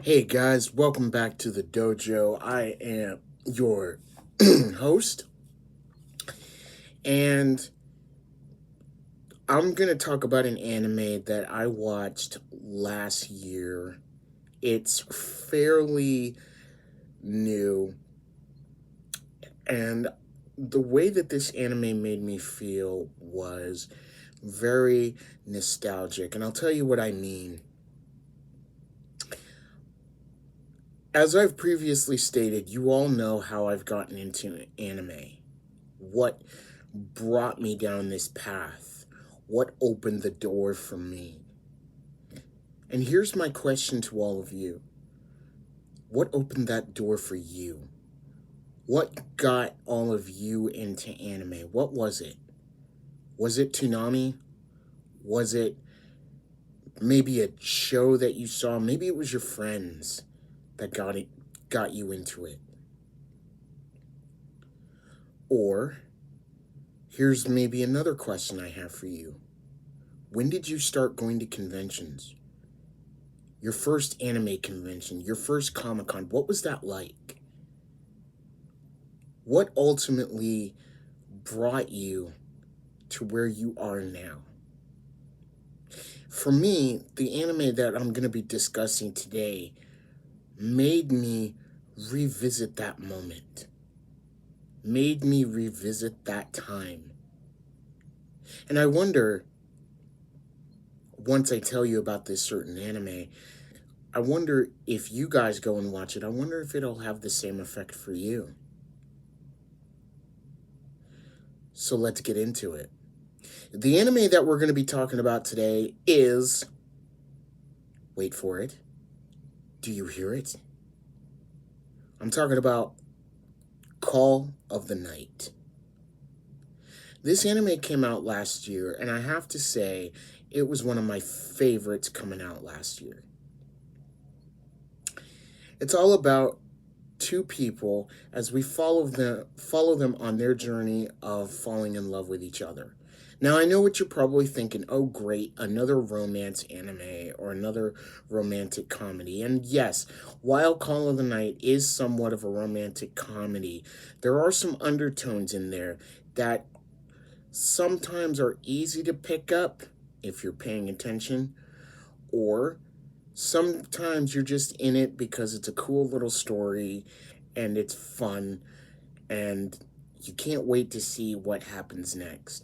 Hey guys, welcome back to the dojo. I am your host, and I'm going to talk about an anime that I watched last year. It's fairly new, and the way that this anime made me feel was very nostalgic, and I'll tell you what I mean. As I've previously stated, you all know how I've gotten into anime. What brought me down this path? What opened the door for me? And here's my question to all of you. What opened that door for you? What got all of you into anime? What was it? Was it Toonami? Was it maybe a show that you saw? Maybe it was your friends that got you into it. Or here's maybe another question I have for you. When did you start going to conventions? Your first anime convention, your first Comic-Con, what was that like? What ultimately brought you to where you are now? For me, the anime that I'm going to be discussing today made me revisit that moment, made me revisit that time. And I wonder, once I tell you about this certain anime, I wonder if you guys go and watch it, I wonder if it'll have the same effect for you. So let's get into it. The anime that we're going to be talking about today is, wait for it, do you hear it? I'm talking about Call of the Night. This anime came out last year, and I have to say, it was one of my favorites coming out last year. It's all about two people as we follow them on their journey of falling in love with each other. Now, I know what you're probably thinking, oh great, another romance anime or another romantic comedy. And yes, while Call of the Night is somewhat of a romantic comedy, there are some undertones in there that sometimes are easy to pick up if you're paying attention, or sometimes you're just in it because it's a cool little story and it's fun and you can't wait to see what happens next.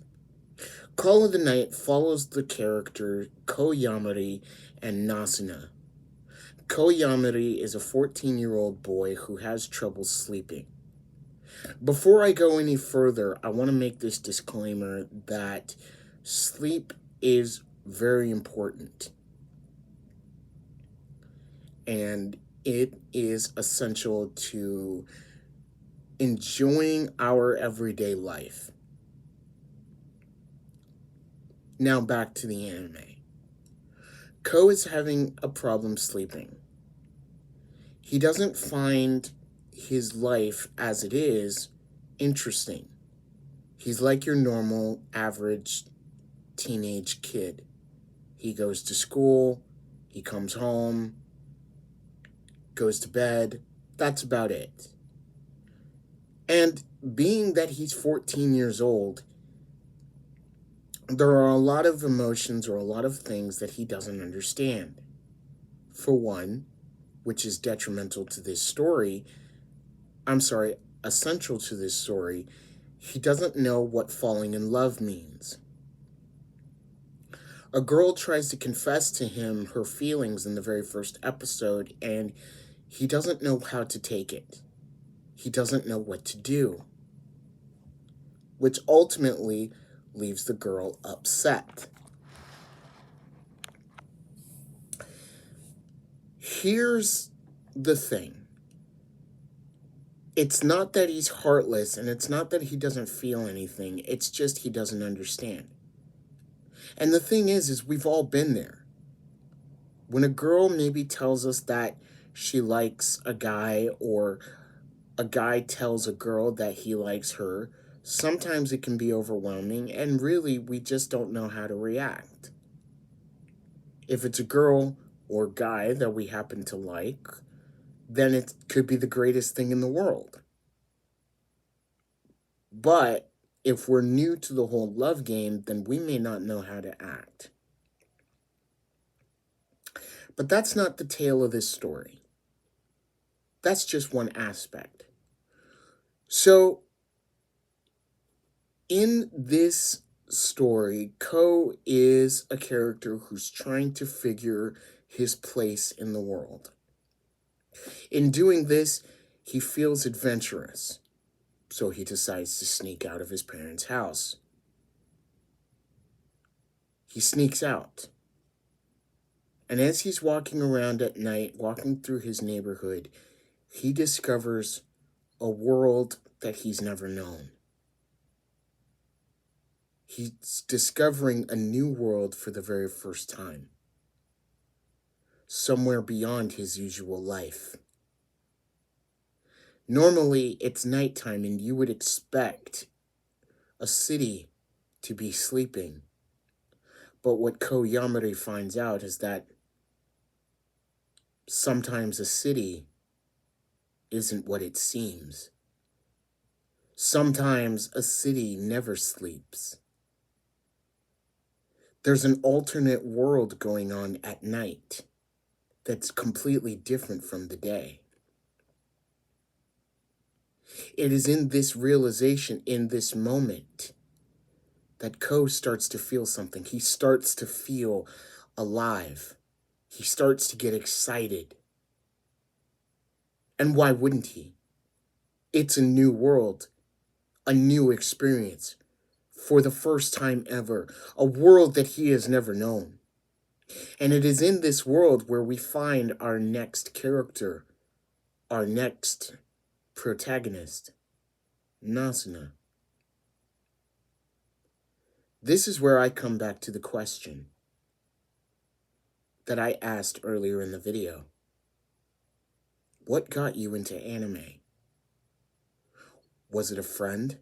Call of the Night follows the character Koyamari and Nasuna. Koyamari is a 14-year-old boy who has trouble sleeping. Before I go any further, I want to make this disclaimer that sleep is very important. And it is essential to enjoying our everyday life. Now back to the anime. Ko is having a problem sleeping. He doesn't find his life as it is interesting. He's like your normal, average teenage kid. He goes to school, he comes home, goes to bed. That's about it. And being that he's 14 years old, there are a lot of emotions or a lot of things that he doesn't understand. For one, which is detrimental to this story, essential to this story, he doesn't know what falling in love means. A girl tries to confess to him her feelings in the very first episode, and he doesn't know how to take it. He doesn't know what to do, which ultimately leaves the girl upset. Here's the thing. It's not that he's heartless, and it's not that he doesn't feel anything. It's just he doesn't understand. And the thing is we've all been there. When a girl maybe tells us that she likes a guy, or a guy tells a girl that he likes her, sometimes it can be overwhelming, and really we just don't know how to react. If it's a girl, or guy that we happen to like, then it could be the greatest thing in the world. But if we're new to the whole love game, then we may not know how to act. But that's not the tale of this story. That's just one aspect. So, in this story, Ko is a character who's trying to figure his place in the world. In doing this, he feels adventurous, so he decides to sneak out of his parents' house. He sneaks out. And as he's walking around at night, walking through his neighborhood, he discovers a world that he's never known. He's discovering a new world for the very first time, somewhere beyond his usual life. Normally, it's nighttime and you would expect a city to be sleeping. But what Ko Yamari finds out is that sometimes a city isn't what it seems. Sometimes a city never sleeps. There's an alternate world going on at night that's completely different from the day. It is in this realization, in this moment, that Ko starts to feel something. He starts to feel alive. He starts to get excited. And why wouldn't he? It's a new world, a new experience, for the first time ever, a world that he has never known. And it is in this world where we find our next character, our next protagonist, Nasuna. This is where I come back to the question that I asked earlier in the video. What got you into anime? Was it a friend?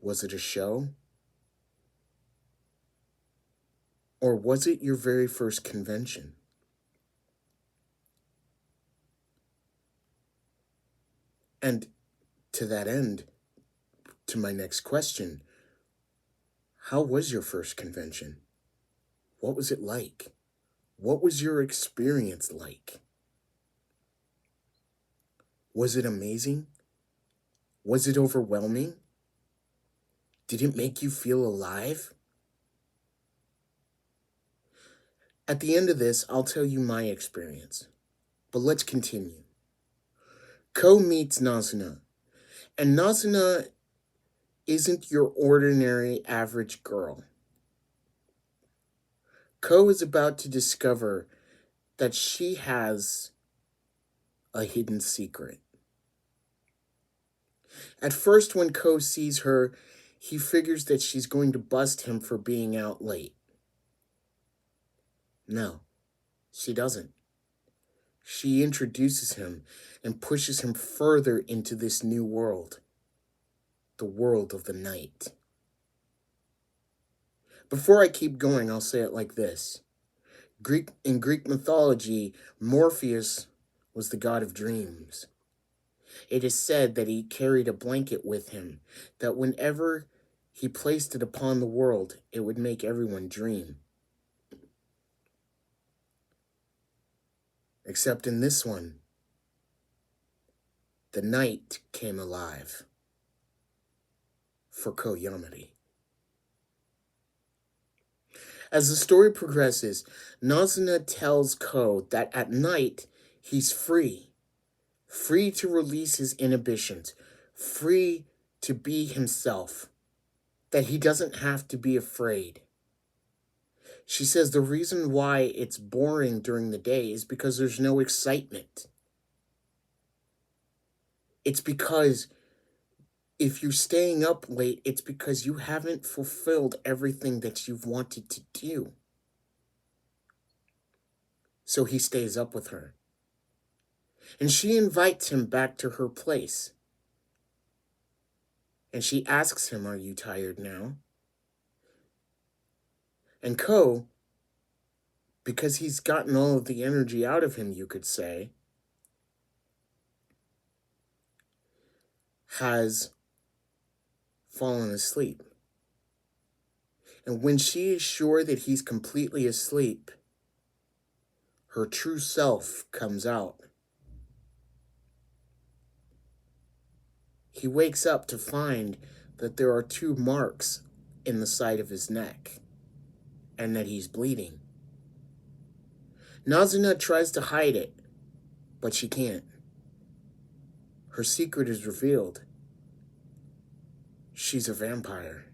Was it a show? Or was it your very first convention? And to that end, to my next question, how was your first convention? What was it like? What was your experience like? Was it amazing? Was it overwhelming? Did it make you feel alive? At the end of this, I'll tell you my experience. But let's continue. Ko meets Nasuna. And Nasuna isn't your ordinary average girl. Ko is about to discover that she has a hidden secret. At first, when Ko sees her, he figures that she's going to bust him for being out late. No, she doesn't. She introduces him and pushes him further into this new world, the world of the night. Before I keep going, I'll say it like this. In Greek mythology, Morpheus was the god of dreams. It is said that he carried a blanket with him, that whenever he placed it upon the world, it would make everyone dream. Except in this one, the night came alive for Ko Yamari. As the story progresses, Nasuna tells Ko that at night he's free to release his inhibitions, free to be himself, that he doesn't have to be afraid. She says the reason why it's boring during the day is because there's no excitement. It's because if you're staying up late, it's because you haven't fulfilled everything that you've wanted to do. So he stays up with her. And she invites him back to her place. And she asks him, "Are you tired now?" And Ko because he's gotten all of the energy out of him, you could say, has fallen asleep. And when she is sure that he's completely asleep, her true self comes out. He wakes up to find that there are 2 marks in the side of his neck and that he's bleeding. Nazuna tries to hide it, but she can't. Her secret is revealed. She's a vampire.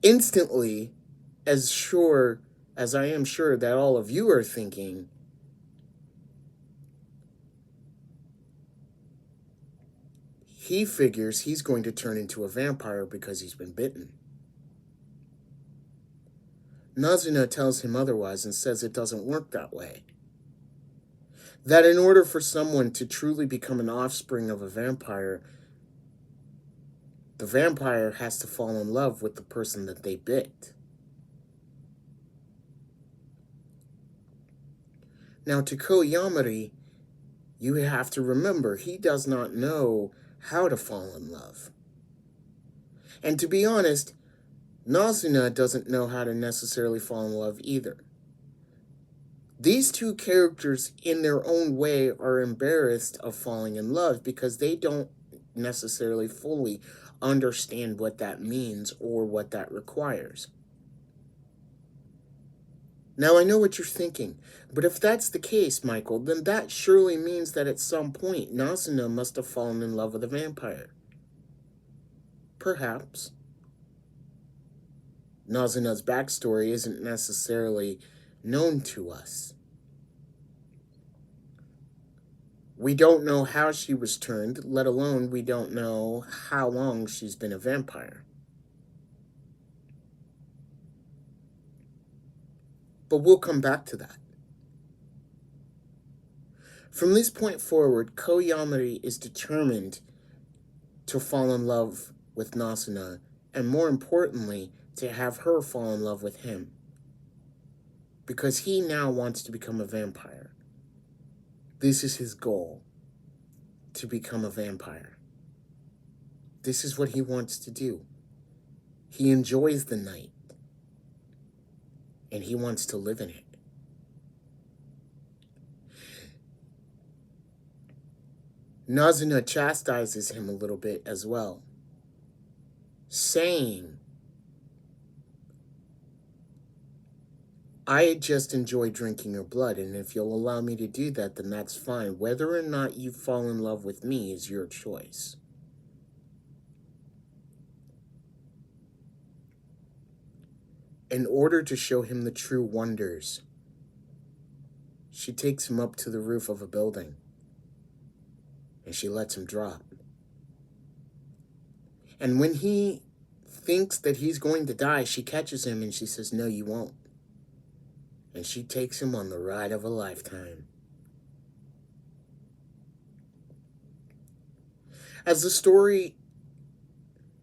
Instantly, as sure as I am sure that all of you are thinking, he figures he's going to turn into a vampire because he's been bitten. Nazuna tells him otherwise and says it doesn't work that way. That in order for someone to truly become an offspring of a vampire, the vampire has to fall in love with the person that they bit. Now, to Koyamari, you have to remember, he does not know how to fall in love. And to be honest, Nazuna doesn't know how to necessarily fall in love either. These 2 characters, in their own way, are embarrassed of falling in love because they don't necessarily fully understand what that means or what that requires. Now, I know what you're thinking, but if that's the case, Michael, then that surely means that at some point, Nazuna must have fallen in love with a vampire. Perhaps. Nazuna's backstory isn't necessarily known to us. We don't know how she was turned, let alone we don't know how long she's been a vampire. But we'll come back to that. From this point forward, Koyamari is determined to fall in love with Nazuna, and more importantly, to have her fall in love with him. Because he now wants to become a vampire. This is his goal, to become a vampire. This is what he wants to do. He enjoys the night, and he wants to live in it. Nazuna chastises him a little bit as well, saying, I just enjoy drinking your blood, and if you'll allow me to do that, then that's fine. Whether or not you fall in love with me is your choice. In order to show him the true wonders, she takes him up to the roof of a building, and she lets him drop. And when he thinks that he's going to die, she catches him and she says, no, you won't. And she takes him on the ride of a lifetime. As the story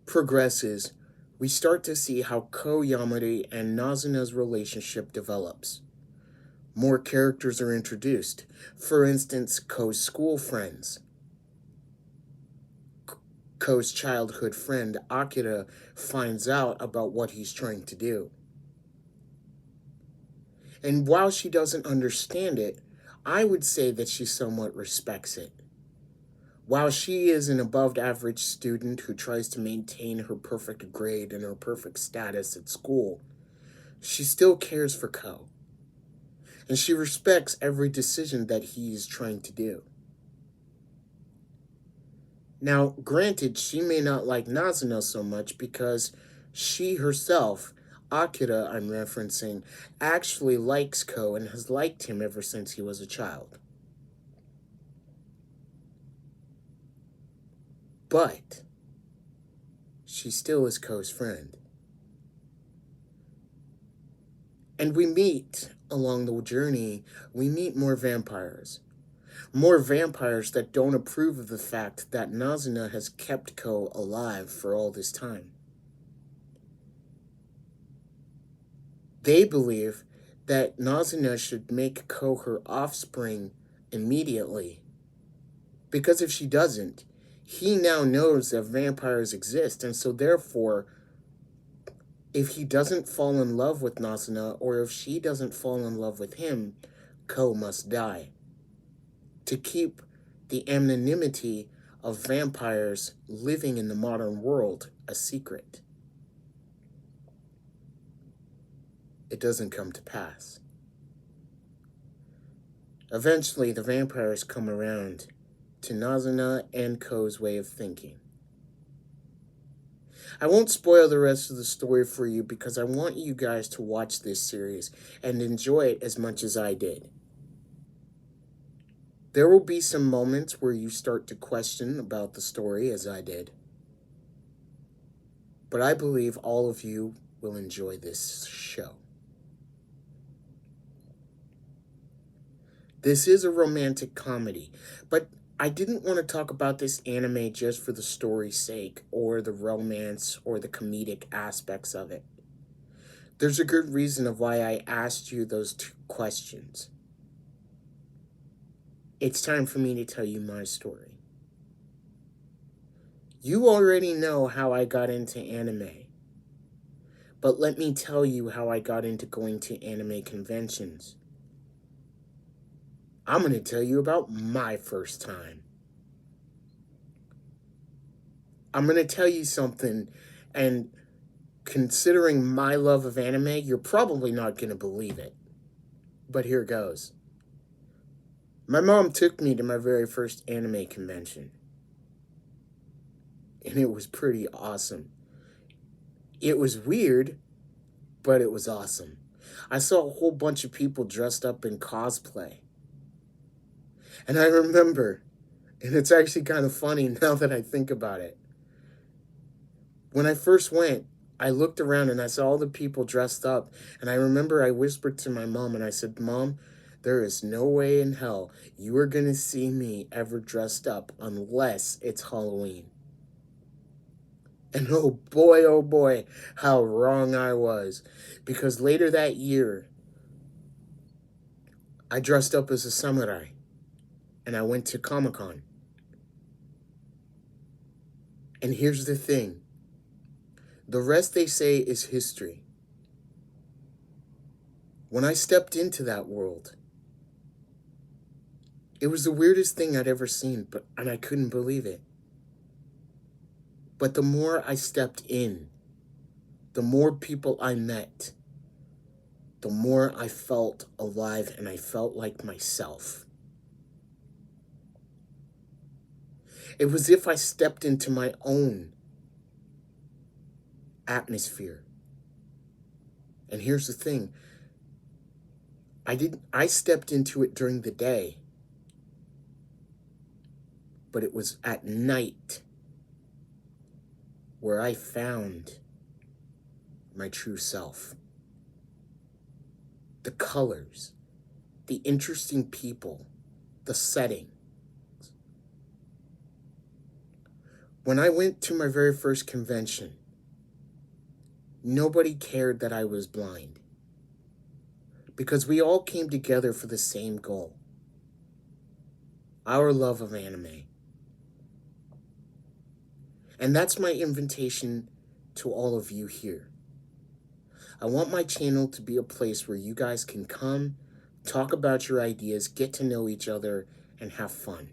progresses, we start to see how Koyamari and Nazuna's relationship develops. More characters are introduced. For instance, Ko's school friends. Ko's childhood friend, Akira, finds out about what he's trying to do. And while she doesn't understand it, I would say that she somewhat respects it. While she is an above-average student who tries to maintain her perfect grade and her perfect status at school, she still cares for Ko. And she respects every decision that he is trying to do. Now, granted, she may not like Nazuna so much because she herself, Akira I'm referencing, actually likes Ko and has liked him ever since he was a child. But she still is Ko's friend. And we meet, along the journey, we meet more vampires. More vampires that don't approve of the fact that Nazuna has kept Ko alive for all this time. They believe that Nazuna should make Ko her offspring immediately. Because if she doesn't, he now knows that vampires exist, and so therefore, if he doesn't fall in love with Nazuna, or if she doesn't fall in love with him, Ko must die. To keep the anonymity of vampires living in the modern world a secret. It doesn't come to pass. Eventually, the vampires come around to Nazuna and Ko's way of thinking. I won't spoil the rest of the story for you because I want you guys to watch this series and enjoy it as much as I did. There will be some moments where you start to question about the story, as I did. But I believe all of you will enjoy this show. This is a romantic comedy, but I didn't want to talk about this anime just for the story's sake, or the romance, or the comedic aspects of it. There's a good reason of why I asked you those two questions. It's time for me to tell you my story. You already know how I got into anime, but let me tell you how I got into going to anime conventions. I'm going to tell you about my first time. I'm going to tell you something, and considering my love of anime, you're probably not going to believe it. But here goes. My mom took me to my very first anime convention. And it was pretty awesome. It was weird, but it was awesome. I saw a whole bunch of people dressed up in cosplay. And I remember, and it's actually kind of funny now that I think about it. When I first went, I looked around and I saw all the people dressed up. And I remember I whispered to my mom and I said, "Mom, there is no way in hell you are going to see me ever dressed up unless it's Halloween." And oh boy, how wrong I was. Because later that year, I dressed up as a samurai. And I went to Comic-Con. And here's the thing. The rest, they say, is history. When I stepped into that world, it was the weirdest thing I'd ever seen, and I couldn't believe it. But the more I stepped in, the more people I met, the more I felt alive and I felt like myself. It was as if I stepped into my own atmosphere. And here's the thing. I stepped into it during the day, but it was at night where I found my true self. The colors, the interesting people, the setting. When I went to my very first convention, nobody cared that I was blind, because we all came together for the same goal. Our love of anime. And that's my invitation to all of you here. I want my channel to be a place where you guys can come, talk about your ideas, get to know each other, and have fun.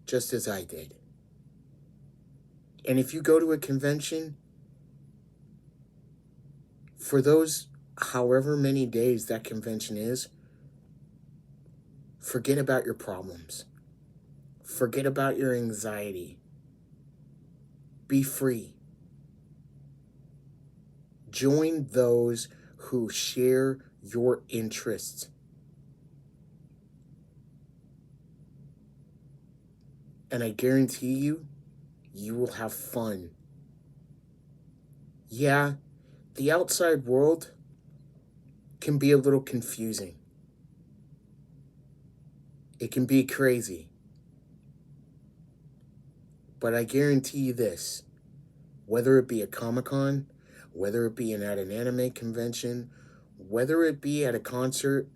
Just as I did. And if you go to a convention, for those however many days that convention is, forget about your problems. Forget about your anxiety. Be free. Join those who share your interests. And I guarantee you, you will have fun. Yeah, the outside world can be a little confusing. It can be crazy. But I guarantee you this, whether it be a Comic-Con, whether it be at an anime convention, whether it be at a concert,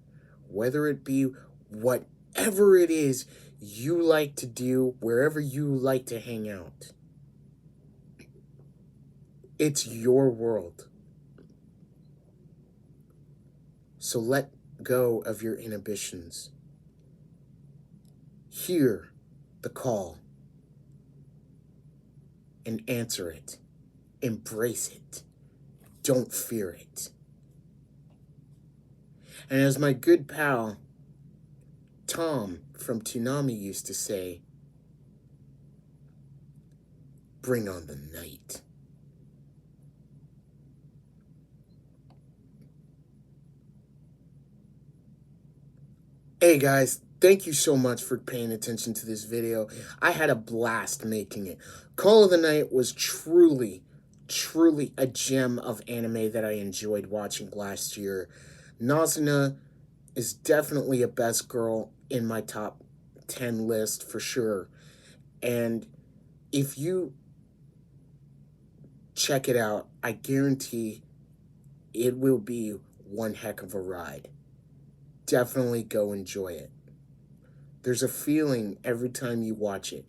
whether it be whatever it is you like to do, wherever you like to hang out. It's your world. So let go of your inhibitions. Hear the call and answer it. Embrace it. Don't fear it. And as my good pal Tom from Toonami used to say, bring on the night. Hey guys, thank you so much for paying attention to this video. I had a blast making it. Call of the Night was truly a gem of anime that I enjoyed watching last year. Nazuna is definitely a best girl in my top 10 list for sure. And if you check it out, I guarantee it will be one heck of a ride. Definitely go enjoy it. There's a feeling every time you watch it.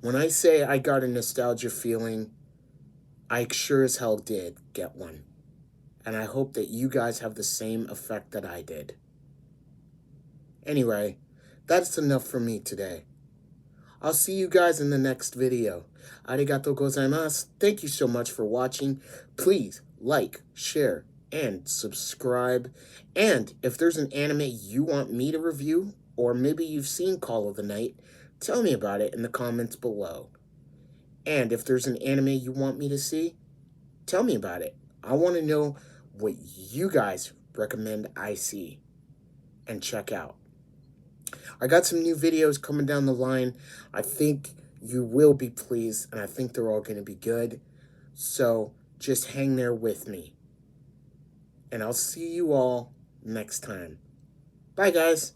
When I say I got a nostalgia feeling, I sure as hell did get one. And I hope that you guys have the same effect that I did. Anyway, that's enough for me today. I'll see you guys in the next video. Arigatou gozaimasu. Thank you so much for watching. Please like, share, and subscribe. And if there's an anime you want me to review, or maybe you've seen Call of the Night, tell me about it in the comments below. And if there's an anime you want me to see, tell me about it. I want to know what you guys recommend I see and check out. I got some new videos coming down the line. I think you will be pleased, and I think they're all going to be good. So just hang there with me. And I'll see you all next time. Bye, guys.